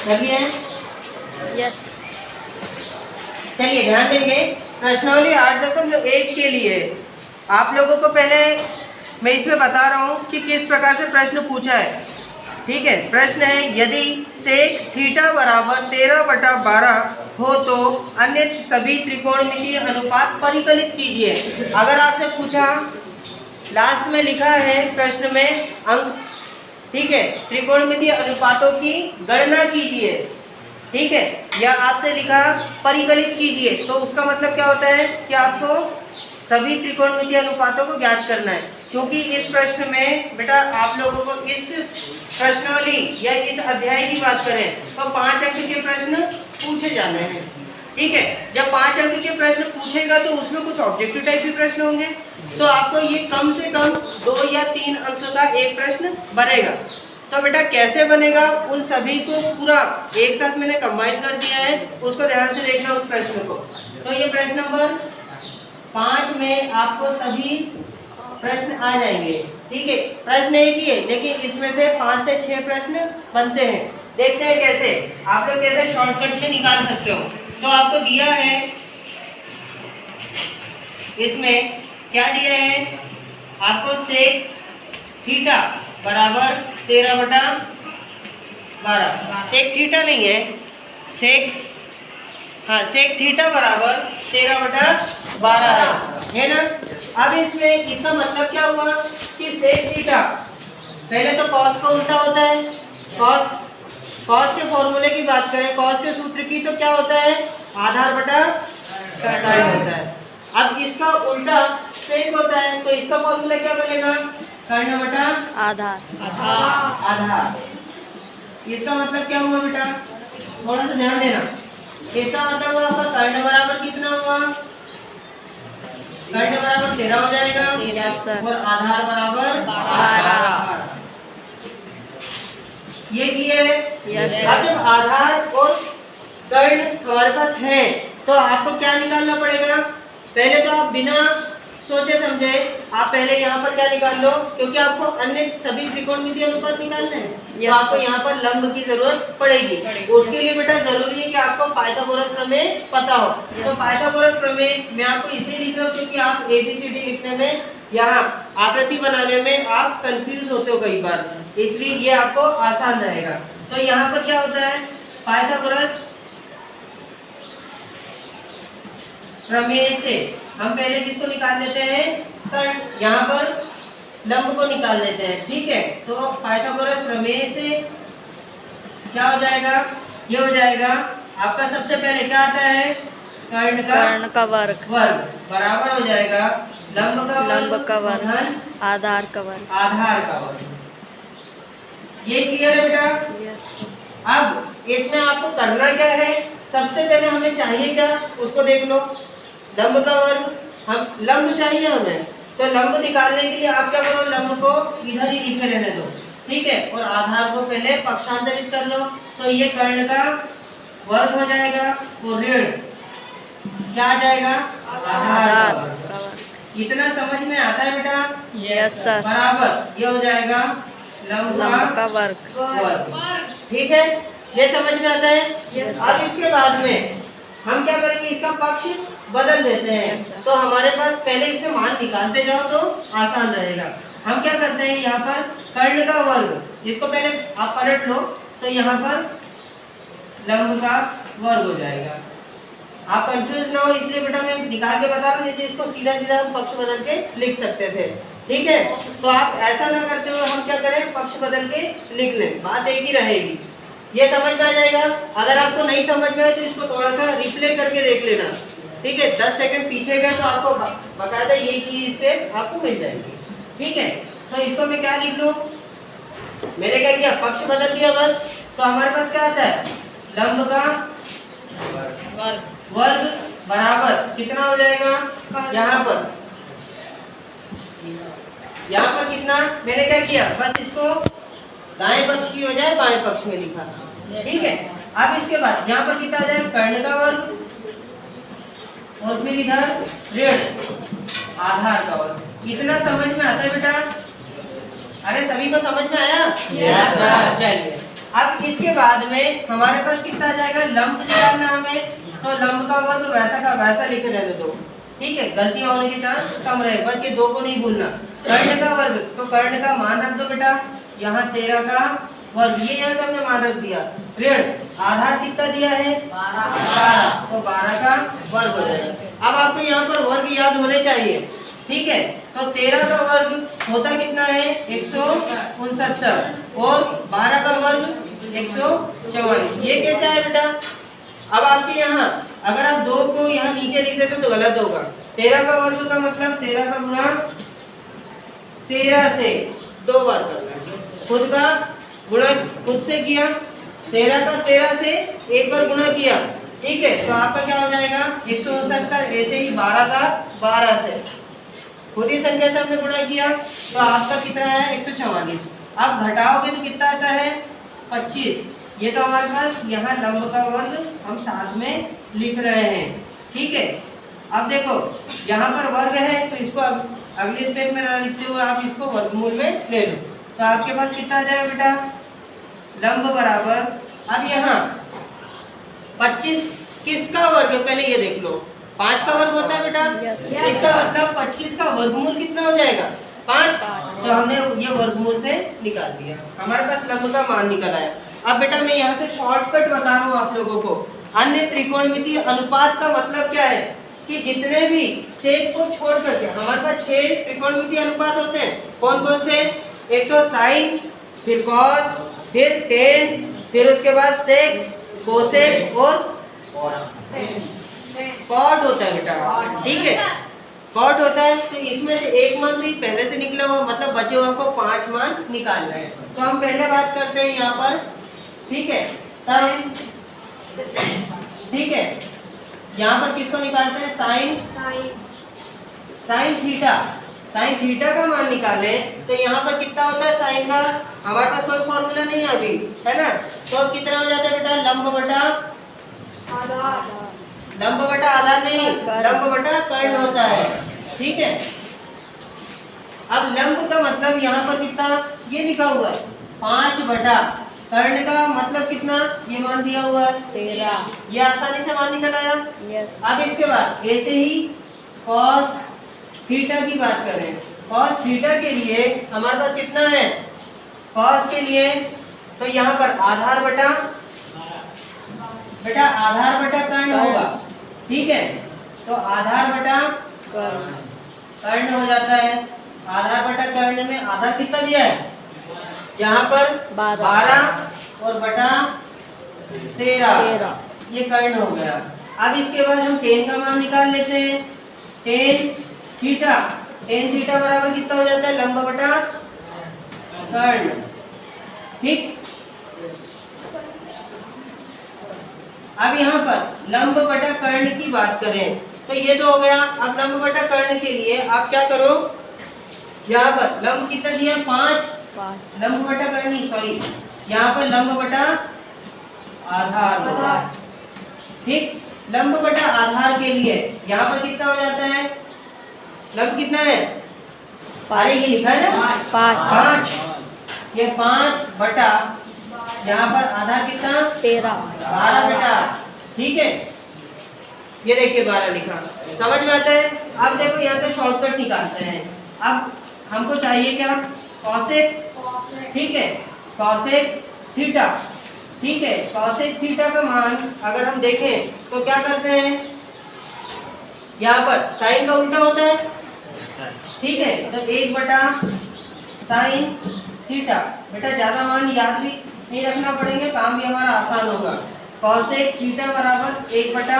कर लिए हैं? यस। चलिए ध्यान देंगे, प्रश्नावली 8.1 के लिए आप लोगों को पहले मैं इसमें बता रहा हूँ कि किस प्रकार से प्रश्न पूछा है। ठीक है, प्रश्न है यदि सेक थीटा बराबर 13/12 हो तो अन्य सभी त्रिकोणमितीय अनुपात परिकलित कीजिए। अगर आपसे पूछा, लास्ट में लिखा है प्रश्न में अंक, ठीक है, त्रिकोणमितीय अनुपातों की गणना कीजिए, ठीक है, या आपसे लिखा परिकलित कीजिए, तो उसका मतलब क्या होता है कि आपको सभी त्रिकोणमितीय अनुपातों को ज्ञात करना है। क्योंकि इस प्रश्न में बेटा आप लोगों को इस प्रश्नावली या इस अध्याय की बात करें तो 5 अंक के प्रश्न पूछे जाने हैं। ठीक है, जब 5 अंक के प्रश्न पूछेगा तो उसमें कुछ ऑब्जेक्टिव टाइप के प्रश्न होंगे, तो आपको ये कम से कम 2 या 3 अंक का एक प्रश्न बनेगा। तो बेटा कैसे बनेगा, उन सभी को पूरा एक साथ मैंने कंबाइन कर दिया है, उसको ध्यान से देखना उस प्रश्न को। तो ये प्रश्न नंबर 5 में आपको सभी प्रश्न आ जाएंगे। ठीक है, प्रश्न एक ही है लेकिन इसमें से 5 से 6 प्रश्न बनते हैं। देखते हैं कैसे आप लोग कैसे शॉर्टकट में निकाल सकते हो। तो आपको दिया है, इसमें क्या दिया है आपको, सेक थीटा बराबर 13/12। सेक थीटा नहीं है, सेक थीटा बराबर 13/12 है ना। अब इसमें इसका मतलब क्या हुआ कि सेक थीटा, पहले तो कॉस का उल्टा होता है। कॉस के फॉर्मूले की बात करें, कॉस के सूत्र की, तो क्या होता है, आधार बटा कर्ण होता है। अब इसका उल्टा सेक होता है, तो इसका फॉर्मूला क्या बनेगा, कर्ण बटा आधार। इसका मतलब क्या हुआ बेटा, थोड़ा सा ध्यान देना। इसका मतलब हुआ आपका कर्ण बराबर कितना हुआ, कर्ण बराबर 13 हो जाएगा। Yes sir. और आधार बराबर 12। ये क्लियर है? Yes sir. अब जब आधार और कर्ण हमारे पास है तो आपको क्या निकालना पड़ेगा, पहले तो आप बिना सोचे समझे आप पहले यहाँ पर क्या निकाल लो, क्योंकि आपको अन्य सभी त्रिकोणमितीय अनुपात निकालने हैं। तो आपको यहाँ पर लंब की जरूरत पड़ेगी। उसके लिए बेटा जरूरी है कि आपको पाइथागोरस प्रमेय पता हो। तो पाइथागोरस प्रमेय मैं आपको इसलिए लिख रहा हूँ क्योंकि आप ABCD लिखने में, यहाँ आकृति बनाने में आप कंफ्यूज होते हो कई बार, इसलिए ये आपको आसान रहेगा। तो यहाँ पर क्या होता है, पाइथागोरस प्रमेय से हम पहले किसको निकाल लेते हैं, कर्ण, यहाँ पर लंब को निकाल लेते हैं। ठीक है, तो पाइथागोरस प्रमेय से क्या हो जाएगा, ये हो जाएगा आपका, सबसे पहले क्या आता है, कर्ण का वर्ग बराबर हो जाएगा लंब का वर्ग धन आधार का वर्ग। ये क्लियर है बेटा? यस। अब इसमें आपको करना क्या है, सबसे पहले हमें चाहिए क्या, उसको देख लो। लंब का वर्ग, हम लंब चाहिए हमें, तो लंब निकालने के लिए आप क्या करो, लंब को इधर ही लिखे रहने दो। ठीक है, और आधार को पहले पक्षांतरित कर लो, तो ये कर्ण का वर्ग हो जाएगा और ऋण क्या आ जाएगा, आधार का वर्ग। इतना समझ में आता है बेटा? Yes sir. बराबर ये हो जाएगा लंब का वर्ग। ठीक है, ये समझ में आता है? अब इसके बाद में हम क्या करेंगे, इसका पक्ष बदल देते हैं। तो हमारे पास पहले इसमें मान निकालते जाओ तो आसान रहेगा। हम क्या करते हैं, यहाँ पर कर्ण का वर्ग, इसको पहले आप पलट लो, तो यहाँ पर लंब का वर्ग हो जाएगा। आप कंफ्यूज ना हो इसलिए बेटा मैं निकाल के बता रहा हूँ, इसको सीधा सीधा हम पक्ष बदल के लिख सकते थे। ठीक है, तो आप ऐसा ना करते हुए हम क्या करें, पक्ष बदल के लिख लें, बात एक ही रहेगी। ये समझ में आ जाएगा? अगर आपको नहीं समझ में आए तो इसको थोड़ा सा रिप्ले करके देख लेना। ठीक है, 10 सेकंड पीछे गए तो आपको बकायदा ये की स्टेप आपको मिल जाएगी। ठीक है, तो इसको मैं क्या लिख लूं, मैंने क्या किया, पक्ष बदल दिया बस। तो हमारे पास क्या आता है, लंब का वर्ग बराबर कितना हो जाएगा, यहाँ पर कितना, मैंने क्या किया, बस इसको दाएं पक्ष की बजाय बाएं पक्ष में लिखा। ठीक है, अब इसके बाद यहाँ पर कितना आ जाएगा, कर्ण का वर्ग और फिर इधर ऋण आधार का वर्ग। इतना समझ में आता है बेटा? अरे सभी को समझ में आया? Yes sir. चलिए अब इसके बाद में हमारे पास कितना आ जाएगा, लंब निकालना हमें, तो लंब का वर्ग वैसा का वैसा लिख रहने दो, ठीक है, गलतियां होने के चांस कम रहे, बस ये दो को नहीं भूलना। कर्ण का वर्ग, तो कर्ण का मान रख दो बेटा, यहाँ 13 का वर्ग, ये यहाँ से हमने मान रख दिया। ऋण आधार कितना दिया है 12, तो 12 का वर्ग हो जाएगा। अब आपको यहाँ पर वर्ग याद होने चाहिए, ठीक है, तो 13 का वर्ग होता कितना है 169 और 12 का वर्ग 144। ये कैसे आया बेटा, अब आपके यहाँ अगर आप 2 को यहाँ नीचे लिख देते तो गलत होगा। 13 का वर्ग का मतलब 13 का गुणा 13 से 2 बार करना है, खुद का गुणा खुद से किया, 13 का 13 से एक बार गुणा किया, ठीक है, तो आपका क्या हो जाएगा 169। ऐसे ही 12 का 12 से खुद ही संख्या से हमने गुणा किया, तो आपका कितना है 144। अब घटाओगे तो कितना आता है 25। ये तो हमारे पास यहाँ लंब का वर्ग हम साथ में लिख रहे हैं, ठीक है। अब देखो यहाँ पर वर्ग है, तो इसको अगले स्टेप में ना लिखते हुए आप इसको वर्गमूल में ले लो, तो आपके पास कितना आ जाएगा बेटा, लंब बराबर, अब यहाँ 25 किसका वर्ग है पहले ये देख लो, 5 का वर्ग होता है बेटा, इसका मतलब 25 का वर्गमूल कितना हो जाएगा 5, तो हमने ये वर्गमूल से निकाल दिया, हमारे पास लंब का मान निकल आया। अब बेटा मैं यहाँ से शॉर्टकट बता रहा हूँ आप लोगों को, अन्य त्रिकोणमितीय अनुपात का मतलब क्या है कि जितने भी सेक को छोड़ करके हमारे पास 6 त्रिकोणमितीय अनुपात होते हैं, कौन कौन से, एक तो साइन, फिर कॉस, फिर टेन, फिर उसके बाद सेक, कोसेक और कॉट होता है बेटा, ठीक है, कॉट होता है। तो इसमें से एक मान तो पहले से निकला हुआ, मतलब बचे हुए आपको 5 मान निकालना है। तो हम पहले बात करते हैं यहाँ पर, ठीक है, तब ठीक है, यहाँ पर किसको निकालते हैं साइन थीटा, साइन थीटा का मान निकाले, तो यहाँ पर कितना होता है साइन का, हमारे पास कोई फॉर्मूला नहीं है अभी, है ना, तो कितना हो जाता है बेटा, लंब बटा आधार नहीं, लंब बटा कर्ण होता है, ठीक है। अब लंब का मतलब यहाँ पर कितना, ये लिखा हुआ है 5 बटा, कर्ण का मतलब कितना, ये मान दिया हुआ है 13, ये आसानी से मान निकल आया। यस। अब इसके बाद ऐसे ही cos थीटा की बात करें, cos थीटा के लिए हमारे पास कितना है, cos के लिए तो यहाँ पर आधार बटा बेटा, आधार बटा कर्ण होगा, ठीक है, तो आधार बटा कर्ण हो जाता है। आधार बटा कर्ण में आधार कितना दिया है, यहाँ पर 12 और बटा 13, ये कर्ण हो गया। अब इसके बाद हम टेन का मान निकाल लेते हैं, टेन थीटा बराबर कितना हो जाता है, लंब बटा कर्ण, ठीक। अब यहाँ पर लंब बटा कर्ण की बात करें तो ये तो हो गया। अब लंब बटा कर्ण के लिए आप क्या करो, यहाँ पर लंब कितना दिया 5, लंब बटा कर्ण, सॉरी यहाँ पर लंब बटा आधार, ठीक। लंब बटा आधार के लिए यहाँ पर कितना हो जाता है, लंब कितना है, अरे ये लिखा है ना 5, ये 5 बटा यहाँ पर आधार कितना 12 बेटा, ठीक है, ये देखिए 12 लिखा, समझ में आता है। अब देखो यहाँ से शॉर्टकट निकालते हैं। अब हमको चाहिए क्या, कॉसेक, ठीक है, कॉसेक थीटा, ठीक है, कॉसेक थीटा का मान अगर हम देखें तो क्या करते हैं, यहाँ पर साइन का उल्टा होता है, ठीक है, तो 1 बटा साइन थीटा, बेटा ज्यादा मान याद भी नहीं रखना पड़ेंगे, काम भी हमारा आसान होगा। कॉसेक थीटा बराबर 1 बटा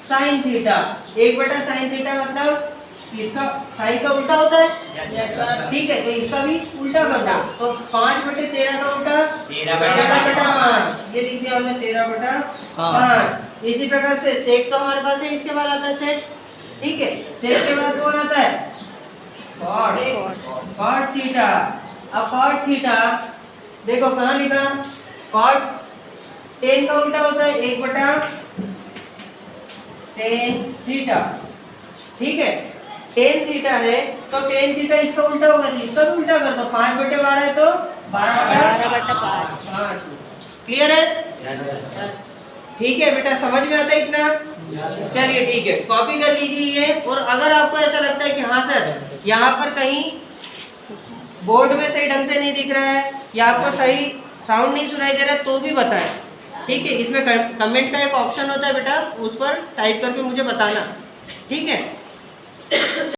साइन थीटा, 1 बटा साइन थीटा मतलब इसका साइन का उल्टा होता है, ठीक है, तो इसका भी उल्टा कर दो, तो 5 बटे 13 का उल्टा 13 बटा 5, ये लिख दिया हमने 13 बटा 5। इसी प्रकार से सेक तो हमारे पास है, इसके बाद आता है सेक, ठीक है, सेक के बाद कौन आता है, कॉट थीटा। अब कॉट थीटा देखो कहाँ लिखा, कॉट टेन का उल्टा होता है 1 बटा टेन थीटा, ठीक है, टेन थीटा है तो टेन थीटा इसका उल्टा होगा, तो इसका भी उल्टा कर दो, 5 बटे 12 है तो 12 बटा 5, क्लियर है? ठीक है बेटा, समझ में आता है इतना? चलिए ठीक है, कॉपी कर लीजिए ये। और अगर आपको ऐसा लगता है कि हाँ सर यहाँ पर कहीं बोर्ड में सही ढंग से नहीं दिख रहा है या आपको सही साउंड नहीं सुनाई दे रहा है तो भी बताएं, ठीक है? इसमें कमेंट का एक ऑप्शन होता है बेटा, उस पर टाइप करके मुझे बताना, ठीक है?